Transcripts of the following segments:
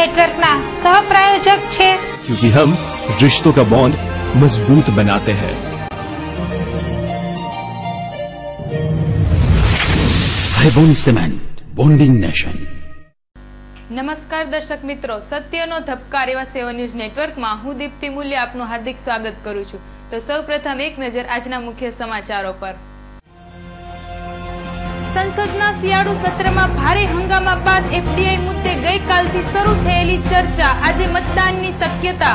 नेटवर्कना सहप्रायोजक छे, क्योंकि हम रिश्तों का बॉन्ड मजबूत बनाते हैं। हाईबोन सीमेंट, बॉन्डिंग नेशन। नमस्कार दर्शक मित्रों, सत्यनो धबकार एवा 7 न्यूज नेटवर्क में हूँ दीप्ति मूल्य आपनु हार्दिक स्वागत करूं छुं। तो सौप्रथम एक नजर आजना मुख्य समाचारों पर। संसदना शियाळु सत्रमां भारे हंगामा बाद एफडीआई मुद्दे गईकालथी शरू थयेली चर्चा, आजे मतदाननी शक्यता।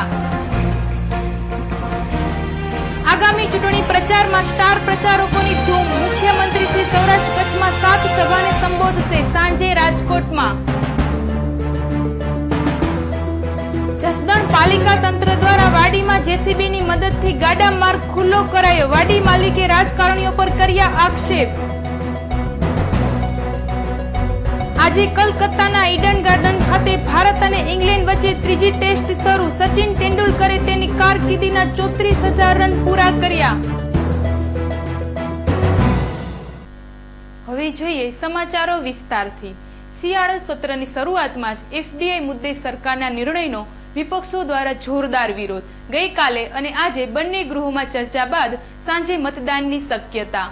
आगामी चूंटणी प्रचारमां स्टार प्रचारकोनी धूम, मुख्यमंत्री श्री सौराष्ट्र कच्छमां 7 सभाने संबोधशे, सांजे राजकोटमां। जसदण पालिका तंत्र द्वारा वाडीमां जेसीबीनी मददथी गाडा मार्ग खुल्लो करायो, वाडी मालिके राजकारणीओ पर कर्या आक्षेप। આજે કલકત્તાના ઈડન ગાર્ડન ખાતે ભારત અને ઇંગ્લેન્ડ વચ્ચે ત્રીજી ટેસ્ટ શરૂ, સચિન તેંડુલકરે તેની કારકિર્દીના 34,000 રન પૂરા કર્યા। હવે જોઈએ સમાચારો વિસ્તારથી। શિયાળુ સત્રની શરૂઆતમાં જ એફડીઆઈ મુદ્દે સરકારના નિર્ણયનો વિપક્ષો દ્વારા જોરદાર વિરોધ। ગઈકાલે અને આજે બંને ગૃહોમાં ચર્ચા બાદ સાંજે મતદાનની શક્યતા।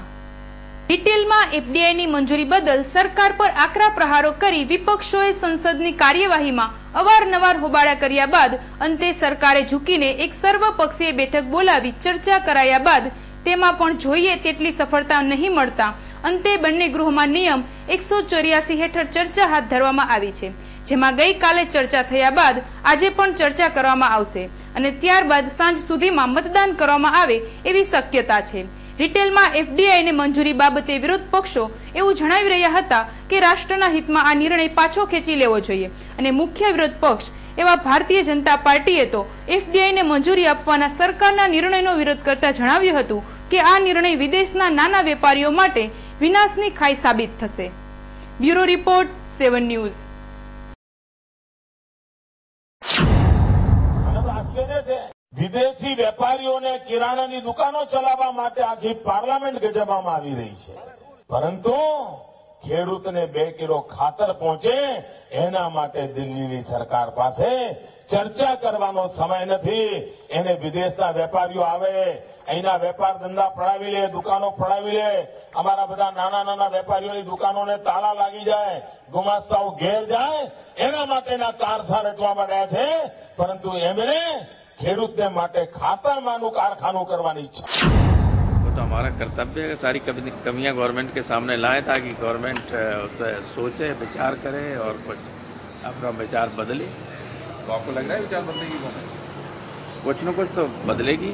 ડિટેલમાં એફડીઆઈની મંજૂરી બદલ સરકાર પર આકરા પ્રહારો કરી વિપક્ષોએ સંસદની કાર્યવાહીમાં અવારનવાર હોબાળા કર્યા બાદ અંતે સરકારે ઝૂકીને એક સર્વપક્ષીય બેઠક બોલાવી ચર્ચા કરાયા બાદ તેમાં પણ જોઈએ તેટલી સફળતા નહીં મળતા અંતે બંને ગૃહમાં નિયમ 184 હેઠળ ચર્ચા હાથ ધરવામાં આવી છે, જેમાં ગઈકાલે ચર્ચા થયા બાદ આજે પણ ચર્ચા કરવામાં આવશે અને ત્યારબાદ સાંજ સુધીમાં મતદાન કરવામાં આવે એવી શક્યતા છે। રિટેલમાં એફડીઆઈ ને મંજૂરી બાબતે વિરોધ પક્ષો એવું જણાવી રહ્યા હતા કે રાષ્ટ્રના હિતમાં આ નિર્ણય પાછો ખેંચી લેવો જોઈએ અને મુખ્ય વિરોધ પક્ષ એવા ભારતીય જનતા પાર્ટીએ તો એફડીઆઈ ને મંજૂરી આપવાના સરકારના નિર્ણયનો વિરોધ કરતા જણાવ્યું હતું કે આ નિર્ણય વિદેશના નાના વેપારીઓ માટે વિનાશની ખાઈ સાબિત થશે। Bureau report 7 news. વિદેશી વેપારીઓને કિરાણાની દુકાનો ચલાવવા માટે આખી પાર્લામેન્ટ ગજવામાં આવી રહી છે, પરંતુ ખેડૂતને 2 કિલો ખાતર પહોંચે એના માટે દિલ્હીની સરકાર પાસે ચર્ચા કરવાનો સમય નથી। એને વિદેશના વેપારીઓ આવે, અહીંના વેપાર ધંધા પડાવી લે, દુકાનો પડાવી લે, અમારા બધા નાના નાના વેપારીઓની દુકાનોને તાળા લાગી જાય, ગુમાસ્તાઓ ઘેર જાય, એના માટેના કારસા રચવા માંડ્યા છે, પરંતુ એમને ખેડૂતને માટે ખાતરમાંનું કારખાનું કરવાની ઈચ્છા। वो तो हमारा कर्तव्य है, सारी कमियां गवर्नमेंट के सामने लाए ताकि गवर्नमेंट सोचे, विचार करे और कुछ अपना विचार बदले। तो आपको लग रहा है विचार बदलेगी गवर्नमेंट? कुछ न कुछ तो बदलेगी।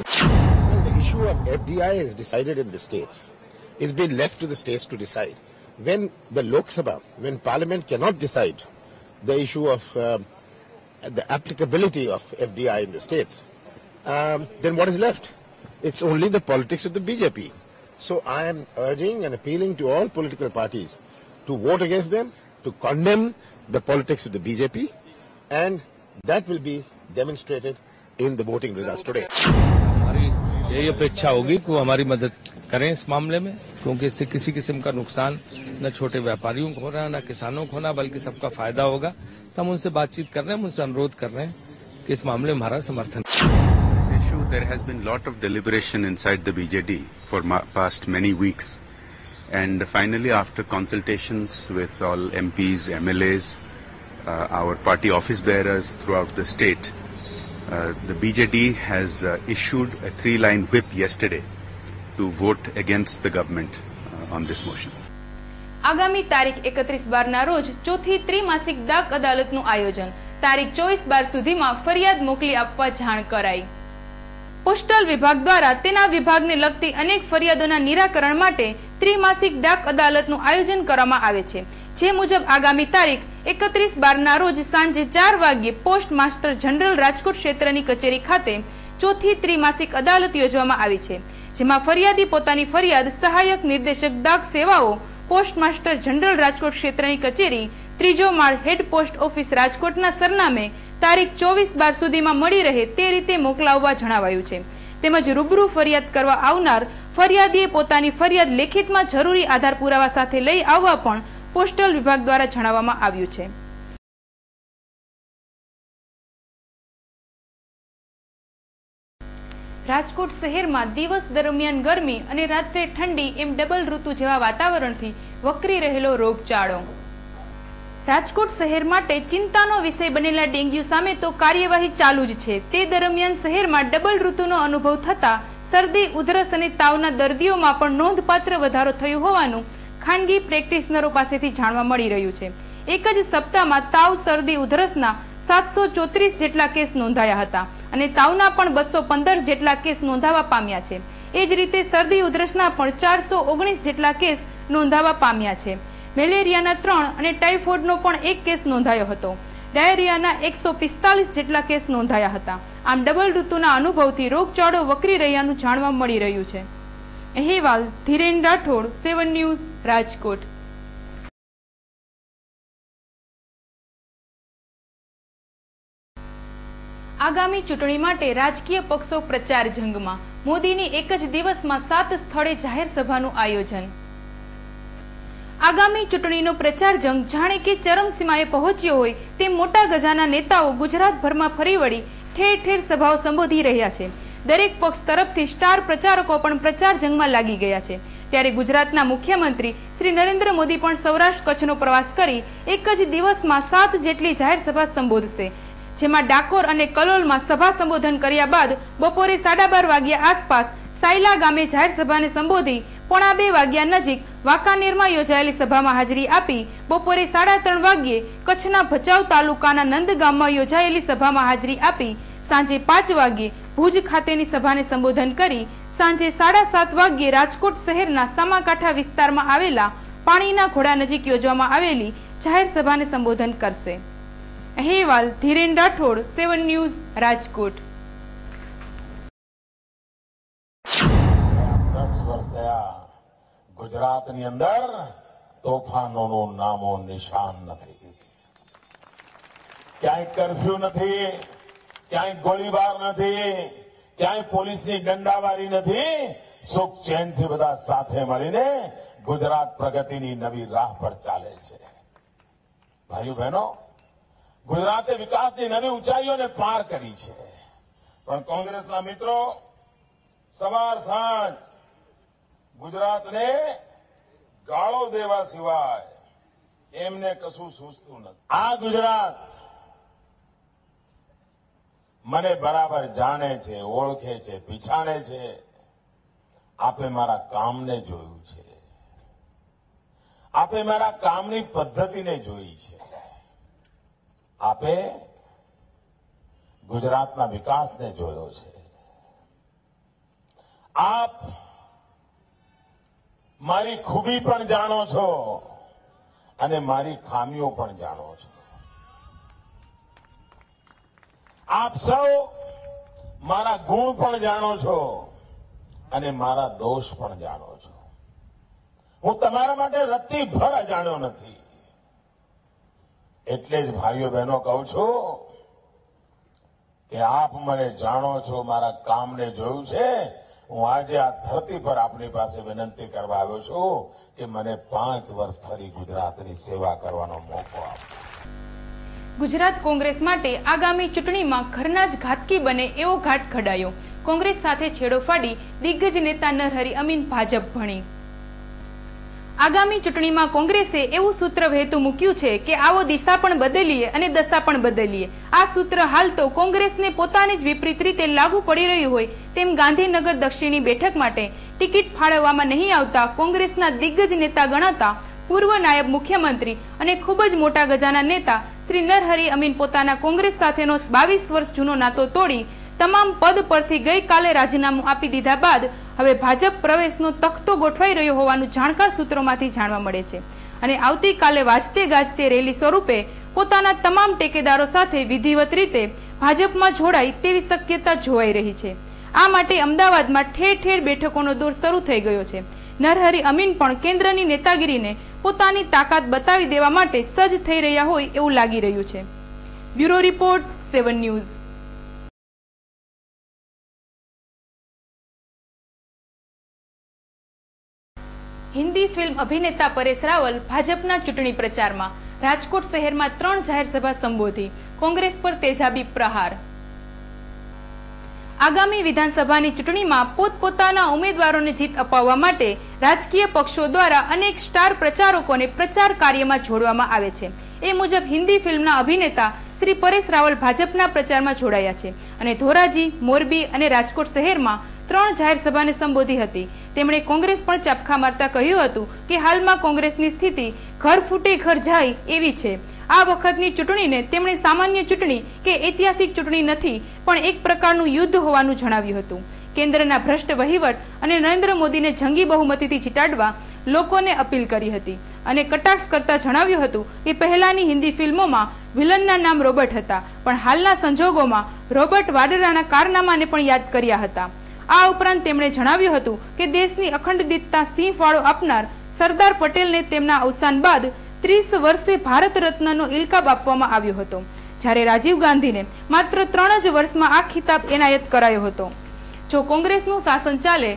The issue of FDI is decided in the states. It's been left to the states to decide. When the Lok Sabha, when Parliament cannot decide the issue of the applicability of FDI in the states, then what is left? It's only the politics of the BJP. So I am urging and appealing to all political parties to vote against them, to condemn the politics of the BJP, and that will be demonstrated in the voting results today. हमारी यही अपेक्षा होगी कि वो हमारी मदद करें इस मामले में, क्योंकि इससे किसी किस्म का नुकसान न छोटे व्यापारियों को होना, न किसानों को होना, बल्कि सबका फायदा होगा। तो हम उनसे बातचीत कर रहे हैं, उनसे अनुरोध कर रहे हैं कि इस मामले में हमारा समर्थन। This issue, there has been lot of deliberation inside the BJD for past many weeks, and finally, after consultations with all MPs, MLAs, our party office bearers throughout the state, the BJD has issued a 3-line whip yesterday to vote against the government on this motion. આગામી તારીખ 31/12 રોજ ચોથી ત્રિમાસિક ડાક અદાલતનું આયોજન, તારીખ 24/12 સુધીમાં ફરિયાદ મોકલી આપવા જાણ કરાઈ। પોસ્ટલ વિભાગ દ્વારા તેના વિભાગને લગતી અનેક ફરિયાદોના નિરાકરણ માટે ત્રિમાસિક ડાક અદાલતનું આયોજન કરવામાં આવે છે, જે મુજબ આગામી તારીખ 31/12 રોજ સાંજે 4 વાગ્યે પોસ્ટ માસ્ટર જનરલ રાજકોટ ક્ષેત્રની કચેરી ખાતે ચોથી ત્રિમાસિક અદાલત યોજવામાં આવી છે, જેમાં ફરિયાદી પોતાની ફરિયાદ સહાયક નિર્દેશક ડાક સેવાઓ પોસ્ટ માસ્ટર જનરલ રાજકોટ ક્ષેત્રની કચેરી, 3જો માળ, હેડ પોસ્ટ ઓફિસ રાજકોટના સરનામે તારીખ 24/12 સુધીમાં મળી રહે તે રીતે મોકલાવવા જણાવાયું છે। તેમજ રૂબરૂ ફરિયાદ કરવા આવનાર ફરિયાદીએ પોતાની ફરિયાદ લેખિતમાં જરૂરી આધાર પુરાવા સાથે લઈ આવવા પણ પોસ્ટલ વિભાગ દ્વારા જણાવવામાં આવ્યું છે। રાજકોટ શહેરમાં દિવસ દરમિયાન ગરમી અને રાત્રે ઠંડી એમ ડબલ ઋતુ જેવા વાતાવરણથી વકરી રહેલો રોગચાળો. રાજકોટ શહેર માટે ચિંતાનો વિષય બનેલા ડેન્ગ્યુ સામે તો કાર્યવાહી ચાલુ જ છે. તે દરમિયાન શહેરમાં ડબલ ઋતુનો અનુભવ થતા શરદી, ઉધરસ અને તાવના દર્દીઓમાં પણ નોંધપાત્ર વધારો થયો હોવાનું ખાનગી પ્રેક્ટિશનરો પાસેથી જાણવા મળી રહ્યું છે. એક જ સપ્તાહમાં તાવ, શરદી, ઉધરસના 734 જેટલા કેસ નોંધાયા હતા અને તાવના પણ 215 જેટલા કેસ નોંધાવા પામ્યા છે. એ જ રીતે શરદી, ઉધરસના પણ 419 જેટલા કેસ નોંધાવા પામ્યા છે. મેલેરિયાના 3 અને ટાઇફોઇડનો પણ 1 કેસ નોંધાયો હતો. ડાયરિયાના 145 જેટલા કેસ નોંધાયા હતા. આમ ડબલ ઋતુના અનુભવથી રોગચાળો વકરી રહ્યાનું જાણવા મળી રહ્યું છે. અહેવાલ ધીરેન રાઠોડ, 7 ન્યૂઝ, રાજકોટ. આગામી ચૂંટણી માટે રાજકીય પક્ષો પ્રચાર જંગમાં. મોદીની એક જ દિવસમાં 7 સ્થળે જાહેર સભાનું આયોજન. આગામી ચૂંટણીનો પ્રચાર જંગ જાણે કે ચરમસીમાએ પહોંચ્યો હોય તેમ મોટા ગજાના નેતાઓ ગુજરાતભરમાં ફરી વળી ઠેર ઠેર સભાઓ સંબોધી રહ્યા છે. દરેક પક્ષ તરફથી સ્ટાર પ્રચારકો પણ પ્રચાર જંગમાં લાગી ગયા છે. ત્યારે ગુજરાતના મુખ્યમંત્રી શ્રી નરેન્દ્ર મોદી પણ સૌરાષ્ટ્ર કચ્છનો પ્રવાસ કરી એક જ દિવસમાં 7 જેટલી જાહેર સભા સંબોધશે. જેમાં ડાકોર અને કલોલમાં સભા સંબોધન કર્યા બાદ બપોરે 12:30 વાગ્યા આસપાસ સાયલા ગામે જાહેર સભાને સંબોધી 1:45 વાગ્યા નજીક વાંકાનેરમાં યોજાયેલી સભામાં હાજરી આપી બપોરે 3:30 વાગ્યે કચ્છના ભચાઉ તાલુકાના નંદગામમાં યોજાયેલી સભામાં હાજરી આપી સાંજે 5 વાગ્યે ભુજ ખાતેની સભાને સંબોધન કરી સાંજે 7:30 વાગ્યે રાજકોટ શહેરના સામાકાંઠા વિસ્તારમાં આવેલા પાણીના ઘોડા નજીક યોજવામાં આવેલી જાહેર સભાને સંબોધન કરશે. અહેવાલ ધીરેન રાઠોડ, 7 ન્યૂઝ, રાજકોટ. 10 વર્ષ થયા ગુજરાતની અંદર તોફાનોનું નામો નિશાન નથી. ક્યાંય કરફ્યુ નથી, ક્યાંય ગોળીબાર નથી, ક્યાંય પોલીસની દંડાવારી નથી. સુખ ચેનથી બધા સાથે મળીને ગુજરાત પ્રગતિની નવી રાહ પર ચાલે છે. ભાઈઓ બહેનો, ગુજરાતે વિકાસની નવી ઊંચાઈઓને પાર કરી છે. પણ કોંગ્રેસના મિત્રો સવાર સાંજ ગુજરાતને ગાળો દેવા સિવાય એમને કશું સૂઝતું નથી. આ ગુજરાત મને બરાબર જાણે છે, ઓળખે છે, પીછાણે છે. આપે મારા કામને જોયું છે, આપે મારા કામની પદ્ધતિને જોઈ છે, આપે ગુજરાતના વિકાસને જોયો છે. આપ મારી ખૂબી પણ જાણો છો અને મારી ખામીઓ પણ જાણો છો. આપ સૌ મારા ગુણ પણ જાણો છો અને મારા દોષ પણ જાણો છો. હું તમારા માટે રત્તી ભર અજાણ્યો નથી. એટલે જ ભાઈઓ બહેનો કહું છું કે આપ મને જાણો છો, મારા કામને જોયું છે. હું આજે આ ધરતી પર આપની પાસે વિનંતી કરવા આવ્યો છું કે મને 5 વર્ષ ફરી ગુજરાતની સેવા કરવાનો મોકો આપો. ગુજરાત કોંગ્રેસ માટે આગામી ચૂંટણીમાં ઘરના જ ઘાતકી બને એવો ઘાટ ઘડાયો. કોંગ્રેસ સાથે છેડો ફાડી દિગ્ગજ નેતા નરહરી અમીન ભાજપ ભણી. આગામી ચૂંટણીમાં કોંગ્રેસે એવું સૂત્ર વહેતું મૂક્યું છે કે આવો દિશા પણ બદલીએ અને દશા પણ બદલીએ. આ સૂત્ર હાલ તો કોંગ્રેસને પોતાની જ વિપરીત રીતે લાગુ પડી રહ્યું હોય તેમ ગાંધીનગર દક્ષિણની બેઠક માટે ટિકિટ ફાળવવામાં નહીં આવતા કોંગ્રેસના દિગ્ગજ નેતા ગણાતા પૂર્વ નાયબ મુખ્યમંત્રી અને ખૂબ જ મોટા ગજાના નેતા શ્રી નરહરી અમીન પોતાના કોંગ્રેસ સાથેનો 22 વર્ષ જૂનો નાતો તોડી તમામ પદ પરથી ગઈકાલે રાજીનામું આપી દીધા બાદ હવે ભાજપ પ્રવેશનો તખતો ગોઠવાઈ રહ્યો હોવાનું જાણકાર સૂત્રોમાંથી જાણવા મળે છે અને આવતીકાલે વાજતે ગાજતે રેલી સ્વરૂપે પોતાના તમામ ટેકેદારો સાથે વિધિવત રીતે ભાજપમાં જોડાય તેવી શક્યતા જોવાઈ રહી છે. આ માટે અમદાવાદમાં ઠેર ઠેર બેઠકોનો દોર શરૂ થઈ ગયો છે. નરહરી અમીન પણ કેન્દ્રની નેતાગીરીને પોતાની તાકાત બતાવી દેવા માટે સજ્જ થઈ રહ્યા હોય એવું લાગી રહ્યું છે. Bureau report, 7 news. Hindi film અભિનેતા પરેશ રાવલ ભાજપના ચૂંટણી પ્રચારમાં. રાજકોટ શહેરમાં 3 જાહેર સભા સંબોધી. કોંગ્રેસ પર તેજાબી પ્રહાર. આગામી વિધાનસભાની ચૂંટણીમાં પોતપોતાના ઉમેદવારોને જીત અપાવવા માટે રાજકીય પક્ષો દ્વારા અનેક સ્ટાર પ્રચારકોને પ્રચાર કાર્યમાં જોડવામાં આવે છે. એ મુજબ હિન્દી ફિલ્મના અભિનેતા શ્રી પરેશ રાવલ ભાજપના પ્રચારમાં જોડાયા છે અને ધોરાજી, મોરબી અને રાજકોટ શહેરમાં 3 જાહેર સભાને સંબોધી હતી. તેમણે કોંગ્રેસ પણ ચાપખા મારતા કહ્યું હતું કે હાલમાં કોંગ્રેસની સ્થિતિ ઘર ફૂટે ઘર જાય એવી છે. આ વખતની ચૂંટણીને તેમણે સામાન્ય ચૂંટણી કે ઐતિહાસિક ચૂંટણી નથી પણ એક પ્રકારનું યુદ્ધ હોવાનું જણાવ્યું હતું. કેન્દ્રના ભ્રષ્ટ વહીવટ અને નરેન્દ્ર મોદીને જંગી બહુમતીથી જીતાડવા લોકોને અપીલ કરી હતી અને કટાક્ષ કરતા જણાવ્યું હતું કે પહેલાની હિન્દી ફિલ્મોમાં વિલનના નામ રોબર્ટ હતા પણ હાલના સંજોગોમાં રોબર્ટ વાડરાના કારનામાને પણ યાદ કર્યા હતા. આ ઉપરાંત તેમણે જણાવ્યું હતું કે દેશની અખંડિતતા સિંહ ફાળો આપનાર સરદાર પટેલને તેમના અવસાન બાદ 30 વર્ષે ભારત રત્નનો ઇલકાબ આપવામાં આવ્યો હતો, જ્યારે રાજીવ ગાંધીને માત્ર 3 જ વર્ષમાં આ ખિતાબ એનાયત કરાયો હતો. જો કોંગ્રેસનું શાસન ચાલે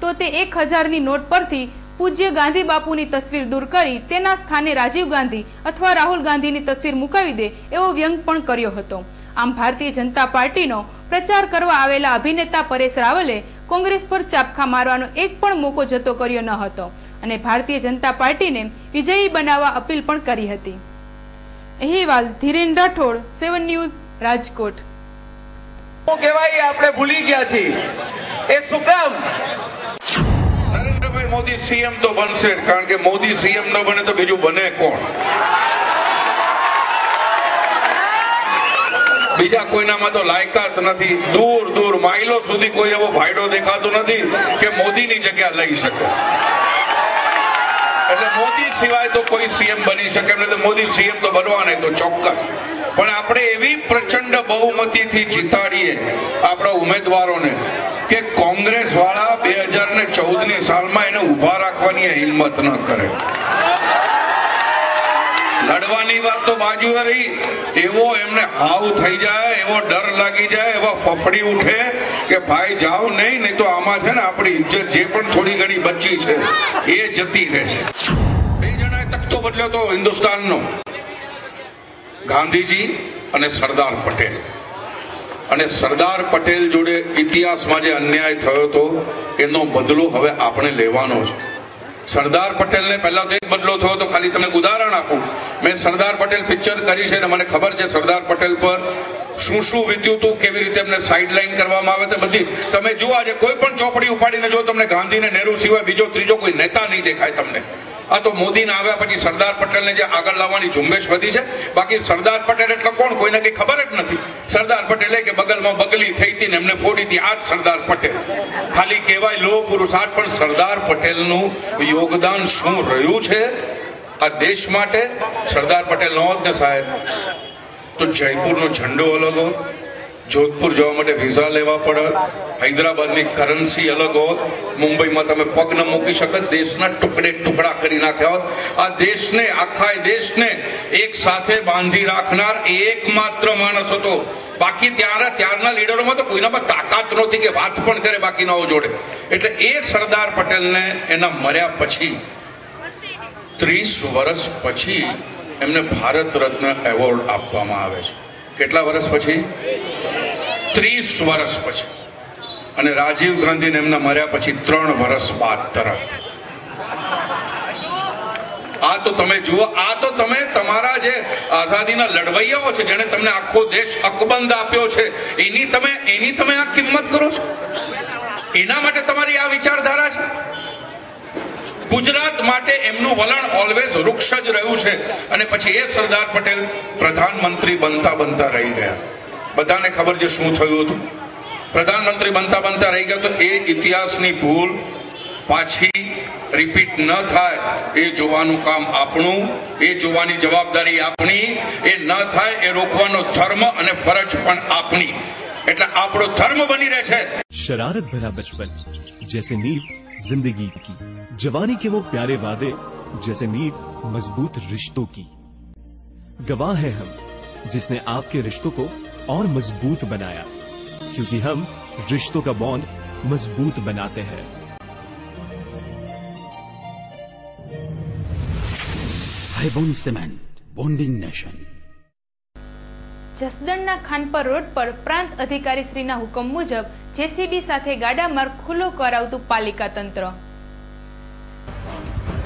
તો તે 1000ની નોટ પરથી પૂજ્ય ગાંધી બાપુની તસવીર દૂર કરી તેના સ્થાને રાજીવ ગાંધી અથવા રાહુલ ગાંધીની તસવીર મુકાવી દે એવો વ્યંગ પણ કર્યો હતો. આમ ભારતીય જનતા પાર્ટીનો પ્રચાર કરવા આવેલા અભિનેતા પરેશ રાવલે કોંગ્રેસ પર ચાપખા મારવાનો એક પણ મોકો જતો કર્યો ન હતો અને ભારતીય જનતા પાર્ટીને વિજયી બનાવવા અપીલ પણ કરી હતી. અહેવાલ ધીરેન રાઠોડ, 7 ન્યૂઝ, રાજકોટ. કહેવાય આપણે ભૂલી ગયા છીએ એ શું કામ? નરેન્દ્રભાઈ મોદી સીએમ તો બનશે, કારણ કે મોદી સીએમ ન બને તો બીજું બને કોણ? બીજા કોઈનામાં તો લાયકાત નથી. દૂર દૂર માઇલો સુધી કોઈ એવો ફાયદો દેખાતો નથી કે મોદીની જગ્યા લઈ શકે. એટલે મોદી સિવાય તો કોઈ સીએમ બની શકે નહીં. મોદી સીએમ તો બનવા નહીં તો ચોક્કસ, પણ આપણે એવી પ્રચંડ બહુમતીથી જીતાડીએ આપણા ઉમેદવારોને કે કોંગ્રેસ વાળા 2014ની સાલમાં એને ઉભા રાખવાની હિંમત ન કરે. લડવાની વાત તો બાજુએ રહી, એવો એમને હાવ થઈ જાય, એવો ડર લાગી જાય, એવો ફફડી ઉઠે કે ભાઈ જાઓ નહીં તો આમાં છે ને આપણી ઇજ્જત જે પણ થોડી ઘણી બચી છે એ જતી રહેશે. 2 જણાએ તખતો બદલ્યો તો હિન્દુસ્તાનનો, ગાંધીજી અને સરદાર પટેલ. અને સરદાર પટેલ જોડે ઇતિહાસમાં જે અન્યાય થયો હતો એનો બદલો હવે આપણે લેવાનો છે. સરદાર પટેલને પહેલા તો એક બદલો થયો તો ખાલી તમને ઉદાહરણ આપું. મેં સરદાર પટેલ પિક્ચર કરી છે અને મને ખબર છે સરદાર પટેલ પર શું શું વીત્યું હતું, કેવી રીતે એમને સાઇડલાઇન કરવામાં આવે તે બધી તમે જુઓ. આજે કોઈ પણ ચોપડી ઉપાડીને જો તમને ગાંધી ને નહેરુ સિવાય બીજો ત્રીજો કોઈ નેતા નહીં દેખાય તમને. આ તો મોદીને આવ્યા પછી સરદાર પટેલને જે આગળ લાવવાની ઝુંબેશ વધી છે. બાકી સરદાર પટેલ એટલે કોણ કોઈને કઈ ખબર જ નથી. સરદાર પટેલે કે બગલમાં બગલી થઈ હતી ને એમને ફોડી હતી, આ જ સરદાર પટેલ. ખાલી કહેવાય લોહ પુરુષાર્થ, પણ સરદાર પટેલનું યોગદાન શું રહ્યું છે આ દેશ માટે. સરદાર પટેલ ન હોત ને સાહેબ તો જયપુરનો ઝંડો અલગ હોત, જોધપુર જવા માટે વિઝા લેવા પડે, હૈદરાબાદની કરન્સી અલગ હોત, મુંબઈમાં તમે પગ ન મૂકી શકત, દેશના ટુકડે ટુકડા કરી નાખ્યા હોત. આ દેશને, આખા દેશને એક સાથે બાંધી રાખનાર એકમાત્ર માણસ હતો. બાકી ત્યારના લીડરોમાં તો કોઈનામાં તાકાત નહોતી કે વાત પણ કરે બાકીનાઓ જોડે. એટલે એ સરદાર પટેલને એના મર્યા પછી 30 વર્ષ પછી એમને ભારત રત્ન એવોર્ડ આપવામાં આવે છે. કેટલા વર્ષ પછી? 30 વર્ષ પછી. અને રાજીવ ગાંધીને એમના મર્યા પછી 3 વર્ષ બાદ તરત. આ તો તમે જુઓ, આ તો તમે તમારા જે આઝાદીના લડવૈયાઓ છે જેને તમને આખો દેશ અકબંધ આપ્યો છે એની તમે આ કિંમત કરો છો. એના માટે તમારી આ વિચારધારા છે. ગુજરાત માટે એમનું વલણ ઓલવેઝ વૃક્ષ જ રહ્યું છે. અને પછી એ સરદાર પટેલ પ્રધાનમંત્રી બનતા રહી ગયા. બધાને ખબર છે શું થયું હતું. પ્રધાનમંત્રી બનતા રહી ગયા તો એ ઇતિહાસની ભૂલ પાછી રિપીટ ન થાય એ જોવાનું કામ આપણું, એ જોવાની જવાબદારી આપણી. એ ન થાય એ રોકવાનો ધર્મ અને ફરજ પણ આપણી. એટલે આપણો ધર્મ બની રહે છે. शरारत भरा बचपन जैसे नींव जिंदगी की, जवानी के वो प्यारे वादे जैसे नींव मजबूत रिश्तों की. गवाह है हम जिसने आपके रिश्तों को और मजबूत बनाया, क्योंकि हम रिश्तों का बॉन्ड मजबूत बनाते हैं. Ibon Cement, bonding nation. જસદણના ખાનપર રોડ પર પ્રાંત અધિકારી શ્રીના હુકમ મુજબ જેસીબી સાથે ગાડા માર્ગ ખુલ્લો કરાવતું પાલિકા તંત્ર.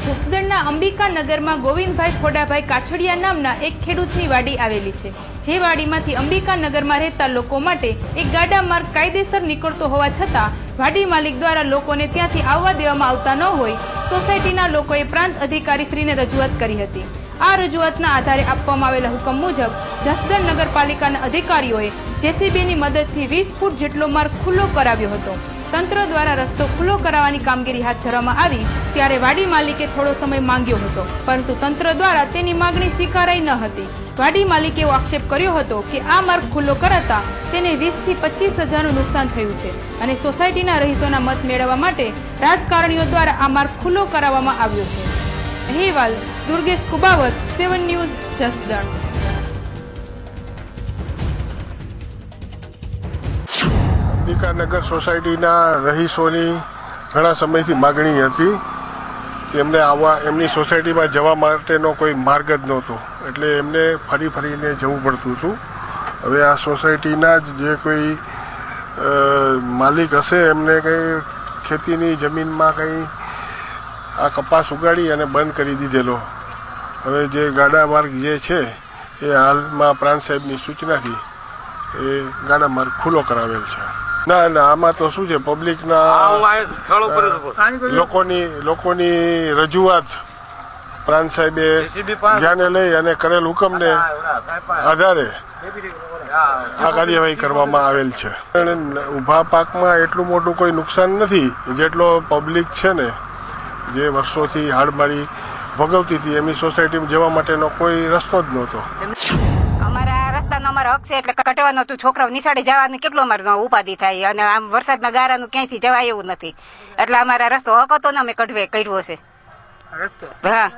જસદણના અંબિકા નગરમાં ગોવિંદભાઈ ખોડાભાઈ કાછડિયા નામના એક ખેડૂતની વાડી આવેલી છે, જે વાડીમાંથી અંબિકા નગરમાં રહેતા લોકો માટે એક ગાડા માર્ગ કાયદેસર નીકળતો હોવા છતાં વાડી માલિક દ્વારા લોકોને ત્યાંથી આવવા દેવામાં આવતા ન હોય સોસાયટીના લોકોએ પ્રાંત અધિકારીશ્રીને રજૂઆત કરી હતી. આ રજૂઆતના આધારે આપવામાં આવેલા હુકમ મુજબ જસદણ નગરપાલિકાના અધિકારીઓએ જેસીબીની મદદથી 20 ફૂટ જેટલો માર્ગ ખુલ્લો કરાવ્યો હતો. તંત્ર દ્વારા રસ્તો ખુલ્લો કરાવવાની કામગીરી હાથ ધરવામાં આવી ત્યારે વાડી માલિકે થોડો સમય માંગ્યો હતો, પરંતુ તંત્ર દ્વારા તેની માંગણી સ્વીકારાઈ ન હતી. વાડી માલિકે એવો આક્ષેપ કર્યો હતો કે આ માર્ગ ખુલ્લો કરાતા તેને 20 થી 25 હજારનું નુકસાન થયું છે અને સોસાયટીના રહીશોના મત મેળવવા માટે રાજકારણીઓ દ્વારા આ માર્ગ ખુલ્લો કરાવવામાં આવ્યો છે. અહેવાલ દુર્ગેશ કુબાવત, 7 ન્યૂઝ, જસદણ. અંબિકાનગર સોસાયટીના રહીશોની ઘણા સમયથી માગણી હતી કે એમની સોસાયટીમાં જવા માટેનો કોઈ માર્ગ જ નહોતો, એટલે એમને ફરીને જવું પડતું હતું. હવે આ સોસાયટીના જ જે કોઈ માલિક હશે એમને કંઈ ખેતીની જમીનમાં કંઈ આ કપાસ ઉગાડી અને બંધ કરી દીધેલો. હવે જે ગાડા માર્ગ જે છે એ હાલમાં પ્રાંત સાહેબની સૂચનાથી એ ગાડા માર્ગ ખુલ્લો કરાવેલ છે. ના આમાં તો શું છે, પબ્લિકના લોકોની રજૂઆત પ્રાંત સાહેબે ધ્યાને લઈ અને કરેલ હુકમને આધારે આ કાર્યવાહી કરવામાં આવેલ છે. ઊભા પાકમાં એટલું મોટું કોઈ નુકસાન નથી જેટલો પબ્લિક છે ને જે વર્ષોથી હાડમારી ભોગવતી હતી એમની સોસાયટીમાં જવા માટેનો કોઈ રસ્તો જ નહોતો. અમારા રસ્તાનો અમારો હક છે એટલે કટવાનો હતું. છોકરાઓ નિશાળે જવાનું કેટલું અમારે ઉપાધિ થાય અને આમ વરસાદના ગારાનું ક્યાંયથી જવાય એવું નથી, એટલે અમારા રસ્તો હક હતો ને અમે કાઢવો છે. હા,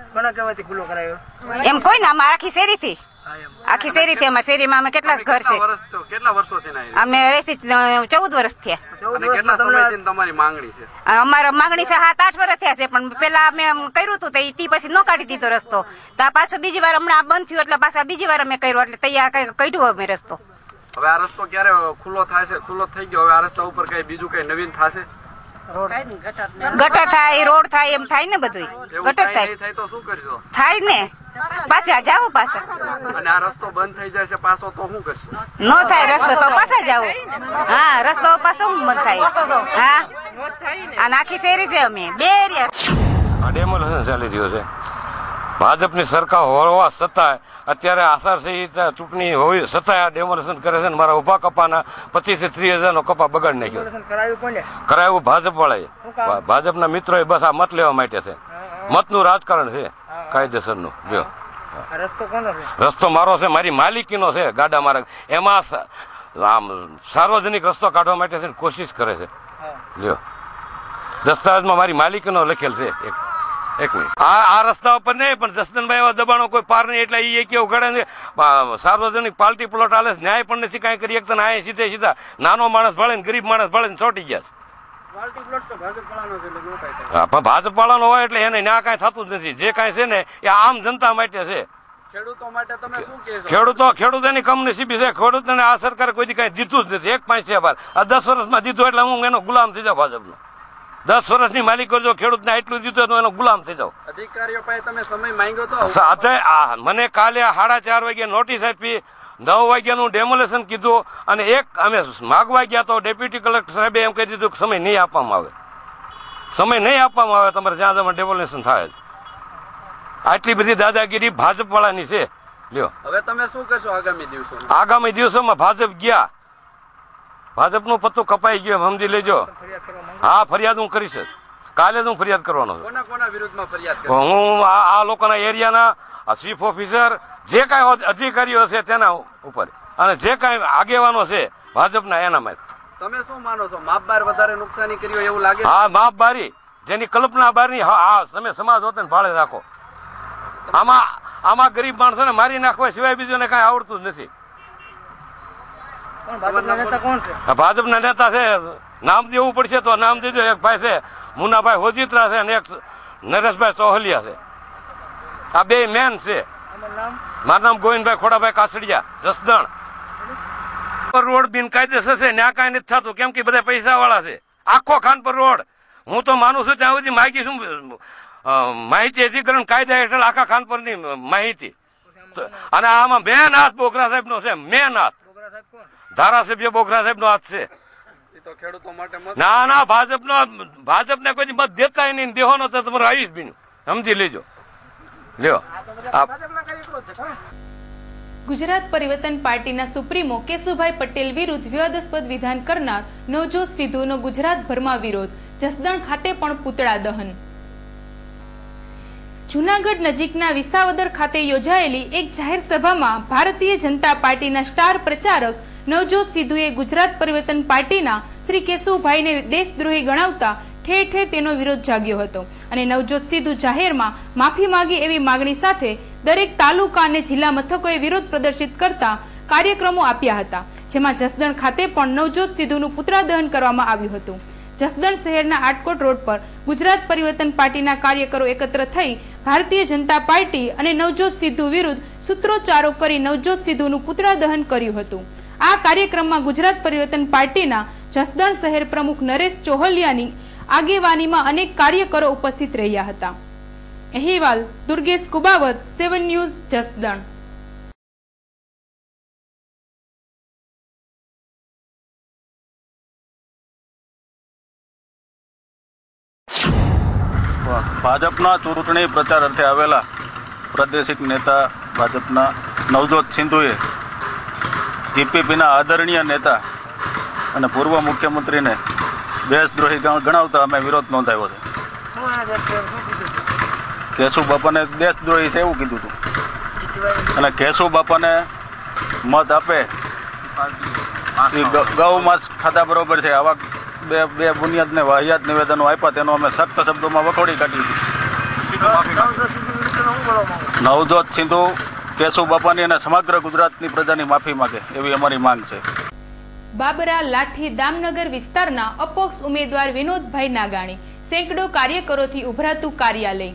એમ કોઈ ને અમારા આખી શેરીથી અમારી શેરીમાં અમે કેટલા ઘર છે, અમે રહેતી 14 વર્ષ થયા. અમારા માંગણી છે 7-8 વર્ષ થયા છે, પણ પેલા અમે કર્યું હતું તો તે પછી ન કાઢી દીધો રસ્તો, તો આ પાછો બીજી વાર હમણાં બંધ થયું એટલે પાછા બીજી વાર અમે કર્યો એટલે તૈયાર કાઢ્યો અમે રસ્તો. હવે આ રસ્તો ક્યારે ખુલ્લો થાય છે? ખુલ્લો થઈ ગયો, હવે આ રસ્તા ઉપર કઈ બીજું કઈ નવીન થશે? ગટર થાય, રોડ થાય, એમ થાય ને બધું. ગટર થાય તો શું કરશો? થાય ને પાછા જાવ પાછા. અને આ રસ્તો બંધ થઈ જાય છે પાછો તો શું કરશો? નો થાય રસ્તો તો પાછા જાવ. હા, રસ્તો પાછો બંધ થાય. હા, આ આખી શેરી છે અમે બે એરિયા. ડેમોલેશન ચાલી રહ્યો છે. ભાજપની સરકાર હોવા છતાંય અત્યારે આચારસંહિતા ચૂંટણી હોવી છતાંય આ ડેમોલેશન કરે છે ને મારા ઉભા કપાના 25 થી 30 હજારનો કપા બગાડ નાખ્યો. કરાયું ભાજપ વાળાએ, ભાજપના મિત્રોએ. બસ આ મત લેવા માટે છે. મતનું રાજકારણ છે કાયદેસરનું. જો રસ્તો મારો છે, મારી માલિકીનો છે ગાડા માર્ગ, એમાં આમ સાર્વજનિક રસ્તો કાઢવા માટે છે કોશિશ કરે છે. જો દસ્તાવેજમાં મારી માલિકીનો લખેલ છે. એક મિનિટ, આ રસ્તા ઉપર નહીં પણ જસદનભાઈ એવા દબાણો કોઈ પાર નહીં એટલે એ કેવું ગળે છે. સાર્વજનિક પાર્ટી પ્લોટ હાલે, ન્યાય પણ નથી કાંઈ કરી શકતા. આ સીધા નાનો માણસ ભળે ને ગરીબ માણસ ભળે ને ચોટી ગયા. પણ ભાજપ વાળાનો હોય એટલે એને ના કાંઈ થતું જ નથી. જે કાંઈ છે ને એ આમ જનતા માટે છે. ખેડૂતો માટે તમે શું કહેશો? ખેડૂતોની કમનસીબી છે. ખેડૂતોને આ સરકારે કોઈ કાંઈ દીધું જ નથી. 1.5 છે બાર આ 10 વર્ષમાં દીધું એટલે હું એનો ગુલામ થઈ જાઉં. ભાજપનો 10 વર્ષની માલિકો જો ખેડૂતને એટલું દીધું તો એનો ગુલામ થઈ જાવ. અધિકારીઓ પાસે તમે સમય માંગ્યો તો? મને કાલે 4:30 વાગે નોટિસ આપી, 9 વાગ્યાનું ડેમોલેશન કીધું અને અમે માગવા ગયા તો ડેપ્યુટી કલેક્ટર સાહેબે એમ કહી દીધું કે સમય નહીં આપવામાં આવે. સમય નહીં આપવામાં આવે તમારે જ્યાં તમે ડેમોલેશન થાય. આટલી બધી દાદાગીરી ભાજપ વાળાની છે. લ્યો હવે તમે શું કરશો આગામી દિવસો? આગામી દિવસોમાં ભાજપ ગયા, ભાજપનું પત્તું કપાઈ ગયું સમજી લેજો. હા, ફરિયાદ હું કરીશ. કાલે જ હું ફરિયાદ કરવાનો છું. કોના વિરુદ્ધમાં ફરિયાદ કરશો? હું આ લોકોના એરિયાના ચીફ ઓફિસર જે કાંઈ અધિકારીઓ છે તેના ઉપર અને જે કાંઈ આગેવાનો છે ભાજપના એનામાં. તમે શું માનો છો? માપબાર વધારે નુકસાની કરી હોય એવું લાગે? હા, માપબારી જેની કલ્પના બારની. હા, તમે સમાજ હોતે ભાળે રાખો. આમાં ગરીબ માણસોને મારી નાખવા સિવાય બીજું કાંઈ આવડતું જ નથી. ભાજપના નેતા છે, નામ દેવું પડશે તો નામ દેજો. એક ભાઈ છે મુનાભાઈ હોજીત્રા છે અને એક નરેશભાઈ ચોહલિયા છે. આ બે મેન છે. મારું નામ ગોવિંદભાઈ ખોડાભાઈ કાછડિયા, જસદણ. રોડ બિનકાયદેસર છે ત્યાં કાંઈ નથી થતું, કેમ કે બધા પૈસા વાળા છે. આખો ખાનપર રોડ હું તો માનું છું ત્યાં સુધી માહિતી શું માહિતી અધિકરણ કાયદા હેઠળ આખા ખાનપરની માહિતી. અને આમાં મેન હાથ બોગરા સાહેબ નો છે, મેન હાથ ધારાસભ્ય બોગરા સાહેબ નો હાથ છે. ના ભાજપને કોઈ મત દેતા નહીં, દેવાનો તો તમારે આવી જ બીનું સમજી લેજો. લ્યો ગુજરાત પરિવર્તન પાર્ટીના સુપ્રીમો કેશુભાઈ પટેલ વિરુદ્ધ વિવાદાસ્પદ વિધાન કરનાર નવજોત સિદ્ધુનો ગુજરાતભરમાં વિરોધ. જસદણ ખાતે પણ પૂતળા દહન. જૂનાગઢ નજીકના વિસાવદર ખાતે યોજાયેલી એક જાહેર સભામાં ભારતીય જનતા પાર્ટીના સ્ટાર પ્રચારક નવજોત સિદ્ધુએ ગુજરાત પરિવર્તન પાર્ટીના શ્રી કેશુભાઈને દેશદ્રોહી ગણાવતા ઠેર ઠેર તેનો વિરોધ જાગ્યો હતો અને નવજોત સિદ્ધુ જાહેરમાં માફી માંગી એવી માંગણી સાથે દરેક તાલુકા અને જિલ્લા મથકોએ વિરોધ પ્રદર્શિત કરતા કાર્યક્રમો આપ્યા હતા, જેમાં જસદણ ખાતે પણ નવજોત સિદ્ધુનું પુતળા દહન કરવામાં આવ્યું હતું. જસદણ શહેરના આટકોટ રોડ પર ગુજરાત પરિવર્તન પાર્ટીના કાર્યકરો એકત્ર થઈ ભારતીય જનતા પાર્ટી અને નવજોત સિદ્ધુ વિરુદ્ધ સૂત્રોચ્ચારો કરી નવજોત સિદ્ધુનું પુતળા દહન કર્યું હતું. આ કાર્યક્રમમાં ગુજરાત પરિવર્તન પાર્ટીના જસદણ શહેર પ્રમુખ નરેશ ચોહલિયાની આગેવાનીમાં અનેક કાર્યકરો ઉપસ્થિત રહ્યા હતા. અહેવાલ દુર્ગેશ કુબાવત, 7 ન્યૂઝ, જસદણ. ભાજપના ચૂંટણી પ્રચાર અર્થે આવેલા પ્રાદેશિક નેતા ભાજપના નવજોત સિદ્ધુએ જીપીપીના આદરણીય નેતા અને પૂર્વ મુખ્યમંત્રીને દેશદ્રોહી ગણાવતા અમે વિરોધ નોંધાવ્યો છે. કેશુ બાપાને દેશદ્રોહી છે એવું કીધું હતું અને કેશુ બાપાને મત આપે એ ગૌ માંસ ખાતા બરોબર છે. આવા બે બુનિયાદ ને વાહિયાત નિવેદનો આપ્યા, તેનો અમે સખ્ત શબ્દોમાં વખોડી કાઢી હતી. નવજોત સિદ્ધુ કેશુ બાપાની અને સમગ્ર ગુજરાતની પ્રજાની માફી માંગે એવી અમારી માંગ છે. બાબરા લાઠી દામનગર વિસ્તારના અપક્ષ ઉમેદવાર વિનોદભાઈ નાગાણી સેંકડો કાર્યકરોથી ઉભરાતું કાર્યાલય.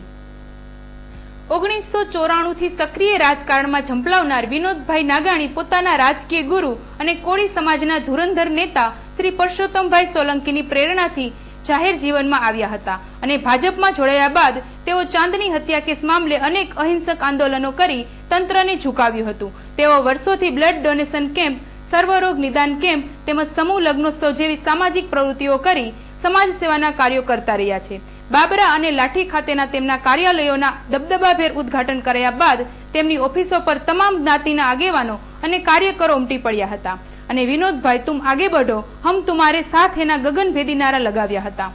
1994 થી સક્રિય રાજકારણમાં ઝંપલાવનાર વિનોદભાઈ નાગાણી પોતાના રાજકીય ગુરુ અને કોળી સમાજના ધુરંધર નેતા શ્રી પરસોત્તમભાઈ સોલંકીની પ્રેરણાથી જાહેર જીવનમાં આવ્યા હતા અને ભાજપમાં જોડાયા બાદ તેઓ ચાંદની હત્યા કેસ મામલે અનેક અહિંસક આંદોલનો કરી તંત્રને ઝુકાવ્યું હતું. તેઓ વર્ષોથી બ્લડ ડોનેશન કેમ્પ, સર્વરોગ નિદાન કેમ્પ તેમજ સમૂહ લગ્નોત્સવ જેવી સામાજિક પ્રવૃત્તિઓ કરી સમાજ સેવાના કાર્યો કરતા રહ્યા છે. બાબરા અને લાઠી ખાતેના તેમના કાર્યાલયોના દબદબાભેર ઉદ્ઘાટન કર્યા બાદ તેમની ઓફિસો પર તમામ જ્ઞાતિના આગેવાનો અને કાર્યકરો ઉમટી પડ્યા હતા અને વિનોદભાઈ તુમ આગે બઢો હમ તુમારે સાથ એના ગગનભેદી નારા લગાવ્યા હતા.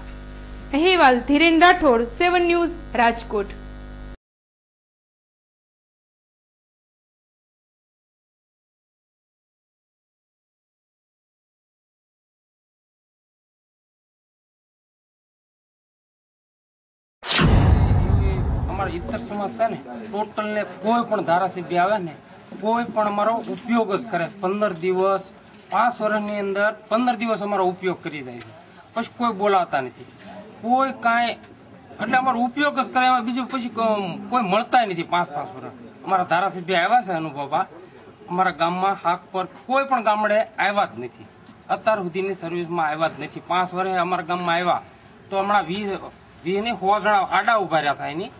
અહેવાલ ધીરેન રાઠોડ, 7 ન્યૂઝ, રાજકોટ. અમારા ઇતર સમાજ છે ને ટોટલ ને કોઈ પણ ધારાસભ્ય આવે ને કોઈ પણ અમારો ઉપયોગ જ કરે. 15 દિવસ 5 વર્ષની અંદર 15 દિવસ અમારો ઉપયોગ કરી જાય છે, પછી કોઈ બોલાવતા નથી, કોઈ કાંઈ એટલે અમારો ઉપયોગ જ કરે. એમાં બીજું પછી કોઈ મળતા નથી. 5-5 વર્ષ અમારા ધારાસભ્ય આવ્યા છે અનુભવા અમારા ગામમાં હાક પર કોઈ પણ ગામડે આવ્યા જ નથી, અત્યાર સુધીની સર્વિસમાં આવ્યા જ નથી. 5 વર્ષે અમારા ગામમાં આવ્યા તો હમણાં 20 ને 100 જણા આડા ઉભા રહ્યા થાય નહીં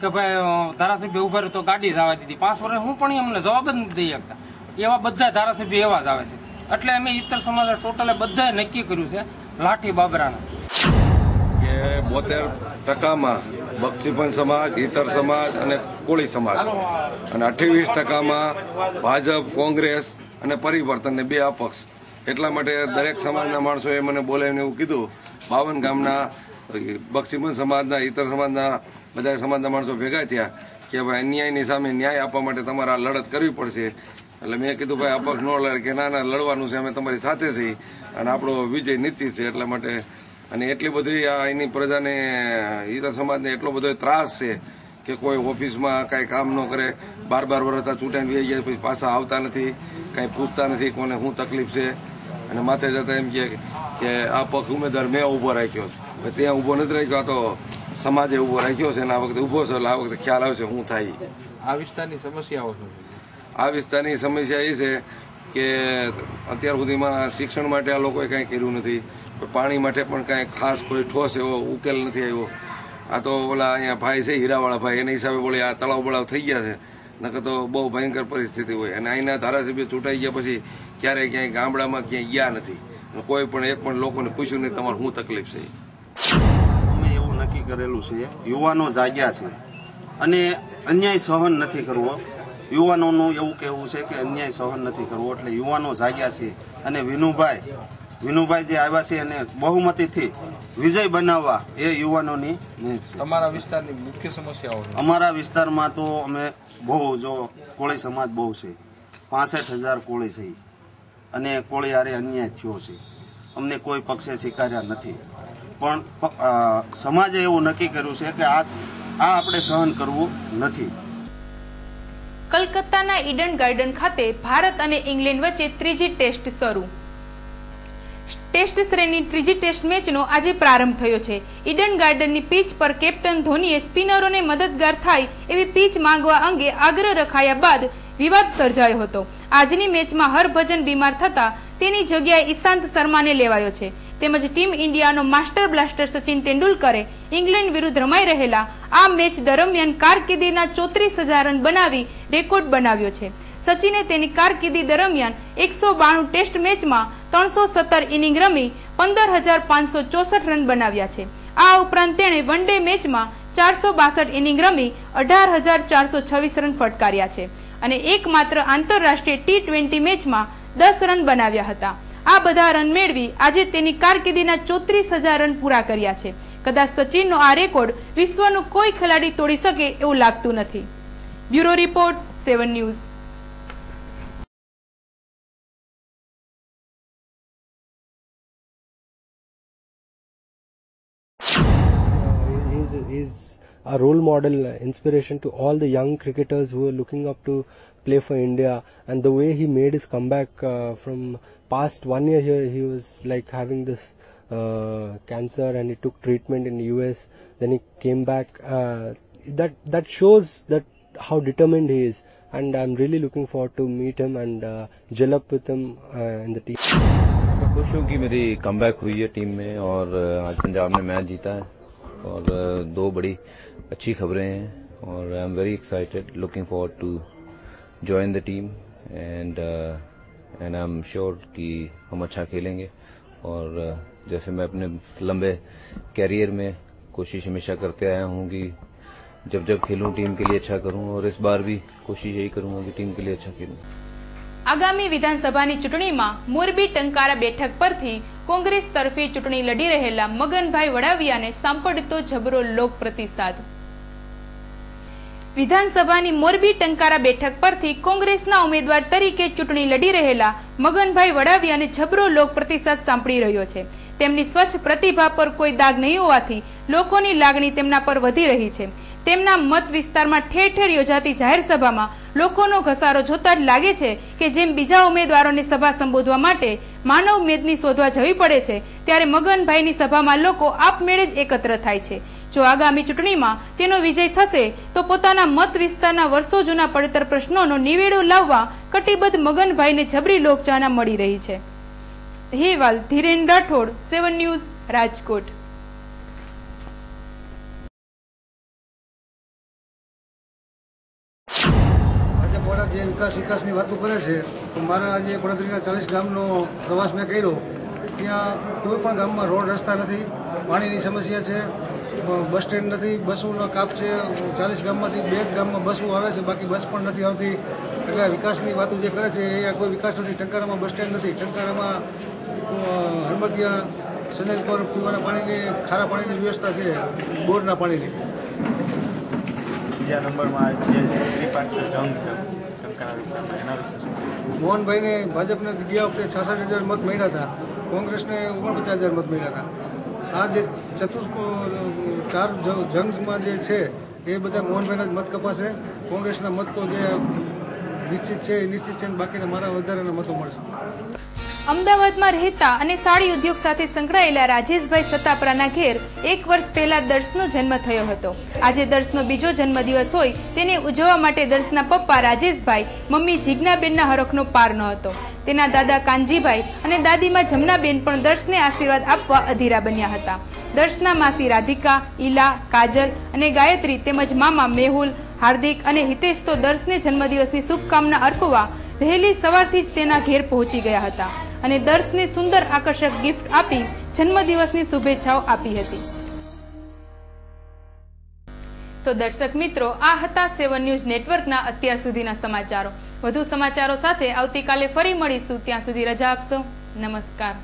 કે ભાઈ ધારાસભ્ય ઉભા રહ્યો તો ગાડી જ આવવા દીધી. 5 વર્ષે હું પણ અમને જવાબ જ નથી દઈ શકતા. એવા બધા ધારાસભ્ય એવા જ આવે છે. એટલે અમે ઇતર સમાજ ટોટલે બધાએ નક્કી કર્યું છે લાઠી બાબરાના કે 72% બક્ષીપંચ સમાજ, ઇતર સમાજ અને કોળી સમાજ અને 28% ભાજપ, કોંગ્રેસ અને પરિવર્તન બે અપક્ષ. એટલા માટે દરેક સમાજના માણસોએ મને બોલાવીને એવું કીધું, 52 ગામના બક્ષીપંચ સમાજના, ઇતર સમાજના બધા સમાજના માણસો ભેગા થયા કે ભાઈ અન્યાયની સામે ન્યાય આપવા માટે તમારે આ લડત કરવી પડશે. એટલે મેં કીધું ભાઈ અપક્ષ ન લડે કે ના લડવાનું છે, અમે તમારી સાથે છીએ અને આપણો વિજય નિશ્ચિત છે. એટલા માટે અને એટલી બધી એની પ્રજાને, ઇતર સમાજને એટલો બધો ત્રાસ છે કે કોઈ ઓફિસમાં કાંઈ કામ ન કરે, 12 વર્ષ ચૂંટાઈને વહી ગયા પછી પાછા આવતા નથી, કાંઈ પૂછતા નથી કોને શું તકલીફ છે. અને માથે જતા એમ કે આ પક્ષ ઉમેદવાર મેં ઊભો રાખ્યો, ત્યાં ઊભો નથી રાખ્યો, આ તો સમાજે ઊભો રાખ્યો છે અને આ વખતે ઊભો છે. એટલે આ વખતે ખ્યાલ આવશે શું થાય. આ વિસ્તારની સમસ્યાઓ શું છે? આ વિસ્તારની સમસ્યા એ છે કે અત્યાર સુધીમાં શિક્ષણ માટે આ લોકોએ કાંઈ કર્યું નથી, પાણી માટે પણ કાંઈ ખાસ કોઈ ઠોસ એવો ઉકેલ નથી આવ્યો. આ તો ઓલા અહીંયા ભાઈ છે હીરાવાળા ભાઈ, એના હિસાબે બોલે આ તળાવ બળાવ થઈ ગયા છે, નકર તો બહુ ભયંકર પરિસ્થિતિ હોય. અને અહીંના ધારાસભ્ય ચૂંટાઈ ગયા પછી ક્યારેય ક્યાંય ગામડામાં ક્યાંય ગયા નથી, કોઈ પણ એક પણ લોકોને પૂછ્યું નહીં તમારે શું તકલીફ છે. અમે એવું નક્કી કરેલું છે, યુવાનો જાગ્યા છે અને અન્યાય સહન નથી કરવો. યુવાનોનું એવું કહેવું છે કે અન્યાય સહન નથી કરવો, એટલે યુવાનો જાગ્યા છે. અને વિનુભાઈ જે આવ્યા છે અને બહુમતીથી વિજય બનાવવા એ યુવાનોની નીત છે. તમારા વિસ્તારની મુખ્ય સમસ્યાઓ? અમારા વિસ્તારમાં તો અમે બહુ જો કોળી સમાજ બહુ છે, 65,000 કોળી છે અને કોળી હારે અન્યાય થયો છે. અમને કોઈ પક્ષે સ્વીકાર્યા નથી, પણ સમાજે એવું નક્કી કર્યું છે કે આ આપણે સહન કરવું નથી. કલકત્તાના ઈડન ગાર્ડન ખાતે ભારત અને ઇંગ્લેન્ડ વચ્ચે ત્રીજી ટેસ્ટ શરૂ. ટેસ્ટ શ્રેણી ત્રીજી ટેસ્ટ મેચનો આજે પ્રારંભ થયો છે. ઈડન ગાર્ડનની પીચ પર કેપ્ટન ધોનીએ સ્પિનરોને મદદગાર થાય એવી પીચ માંગવા અંગે આગ્રહ રખાયા બાદ વિવાદ સર્જાયો હતો. આજની મેચમાં હરભજન બીમાર થતા તેની જગ્યાએ ઈશાંત શર્માને લેવાયો છે. તેમજ ટીમ ઇન્ડિયાનો માસ્ટર બ્લાસ્ટર સચિન તેંડુલકરે ઇંગ્લેન્ડ વિરુદ્ધ રમાઈ રહેલા આ મેચ દરમિયાન કારકિર્દીના 34,000 રન બનાવી રેકોર્ડ બનાવ્યો છે. સચિને તેની કારકિર્દી દરમિયાન 192 ટેસ્ટ મેચમાં 317 ઇનિંગ રમી 15,564 રન બનાવ્યા છે. આ ઉપરાંત તેણે વન ડે મેચમાં 462 ઇનિંગ રમી 18,426 રન ફટકાર્યા છે અને એકમાત્ર આંતરરાષ્ટ્રીય T20 મેચમાં 10 રન બનાવ્યા હતા. આ બધા રન મેળવી આજે તેની કારકિર્દીના 34,000 રન પૂરા કર્યા છે. કદાચ સચિનનો આ રેકોર્ડ વિશ્વનો કોઈ ખેલાડી તોડી શકે એવું લાગતું નથી. Bureau report 7 news. He's a role model, inspiration to all the young cricketers who are looking up to play for India. And the way he made his comeback from past 1 year here, he was like having this cancer and he took treatment in the US. Then he came back. That shows that how determined he is. And I'm really looking forward to meet him and gel up with him in the team. मैं खुश हूँ कि मेरी comeback हुई है team में और आज पंजाब ने मैच जीता है और 2 बड़ी अच्छी खबरें हैं और I am very excited, looking forward to join the team and I am sure कि हम अच्छा खेलेंगे. और जैसे मैं अपने लंबे कैरियर में कोशिश हमेशा करते आया हूँ कि जब जब खेलूं टीम के लिए अच्छा करूं और इस बार भी कोशिश यही करूंगा कि टीम के लिए अच्छा खेलूं. આગામી વિધાનસભાની ચૂંટણીમાં મોરબી ટંકારા બેઠક પરથી કોંગ્રેસ તરફે ચૂંટણી લડી રહેલા મગનભાઈ વડાવિયાને સાંપડતો જબરો લોક પ્રતિસાદ. વિધાનસભાની મોરબી ટંકારા બેઠક પરથી કોંગ્રેસના ઉમેદવાર તરીકે ચૂંટણી લડી રહેલા મગનભાઈ વડાવિયાને જબરો લોક પ્રતિસાદ સાંપડી રહ્યો છે. તેમની સ્વચ્છ પ્રતિભા પર કોઈ દાગ નહીં હોવાથી લોકોની લાગણી તેમના પર વધી રહી છે. તેમના મત વિસ્તારમાં ઠેર ઠેર યોજાતી જાહેર સભામાં લોકોનો ઘસારો જોતા જ લાગે છે કે જેમ બીજા ઉમેદવારોને સભા સંબોધવા માટે માનવ મેદની શોધવા જવી પડે છે, ત્યારે મગનભાઈની સભામાં લોકો આપમેળે જ એકત્ર થાય છે. જો આગામી ચૂંટણીમાં તેનો વિજય થશે તો પોતાના મત વિસ્તારના વર્ષો જૂના પડતર પ્રશ્નોનો નિવેડો લાવવા કટિબદ્ધ મગનભાઈને જબરી લોકચાહના મળી રહી છે. અહેવાલ ધીરેન રાઠોડ, 7 ન્યૂઝ, રાજકોટ. જે વિકાસની વાતો કરે છે તો મારા આજે પડદરીના 40 ગામનો પ્રવાસ મેં કર્યો. ત્યાં કોઈ પણ ગામમાં રોડ રસ્તા નથી, પાણીની સમસ્યા છે, બસ સ્ટેન્ડ નથી, બસોનો કાપ છે. 40 ગામમાંથી 2 ગામમાં બસો આવે છે, બાકી બસ પણ નથી આવતી. એટલે વિકાસની વાતો જે કરે છે એ કોઈ વિકાસ નથી. ટંકારામાં બસ સ્ટેન્ડ નથી, ટંકારામાં હરમતિયા સનલ પર પીવાના પાણીની ખારા પાણીની વ્યવસ્થા છે, બોરના પાણીની. બીજા નંબરમાં જે ત્રિપાંખીય જંગ છે મોહનભાઈને ભાજપને ગયા વખતે 66,000 મત મળ્યા હતા, કોંગ્રેસને 49,000 મત મળ્યા હતા. આ જે 4 જંગમાં જે છે એ બધા મોહનભાઈના જ મત કપાશે. કોંગ્રેસના મત તો જે નિશ્ચિત છે એ નિશ્ચિત છે, બાકીના મારા વધારાના મતો મળશે. અમદાવાદમાં રહેતા અને સાડી ઉદ્યોગ સાથે સંકળાયેલા રાજેશભાઈ સતાપરાના ઘેર 1 વર્ષ પહેલા દર્શનો જન્મ થયો હતો. આજે દર્શનો બીજો જન્મદિવસ હોય તેને ઉજવવા માટે દર્શના પપ્પા રાજેશભાઈ, મમ્મી જીજ્ઞાબેનના હરખનો પાર ન હતો. તેના દાદા કાનજીભાઈ અને દાદીમાં જમનાબેન પણ દર્શને આશીર્વાદ આપવા અધીરા બન્યા હતા. દર્શના માસી રાધિકા, ઈલા, કાજલ અને ગાયત્રી તેમજ મામા મેહુલ, હાર્દિક અને હિતેશ તો દર્શને જન્મદિવસની શુભકામના અર્પવા વહેલી સવારથી જ તેના ઘેર પહોંચી ગયા હતા અને દર્શને સુંદર આકર્ષક ગિફ્ટ આપી જન્મદિવસની શુભેચ્છાઓ આપી હતી. તો દર્શક મિત્રો, આ હતા 7 ન્યૂઝ નેટવર્કના અત્યાર સુધીના સમાચારો. વધુ સમાચારો સાથે આવતીકાલે ફરી મળીશું. ત્યાં સુધી રજા આપશો. નમસ્કાર.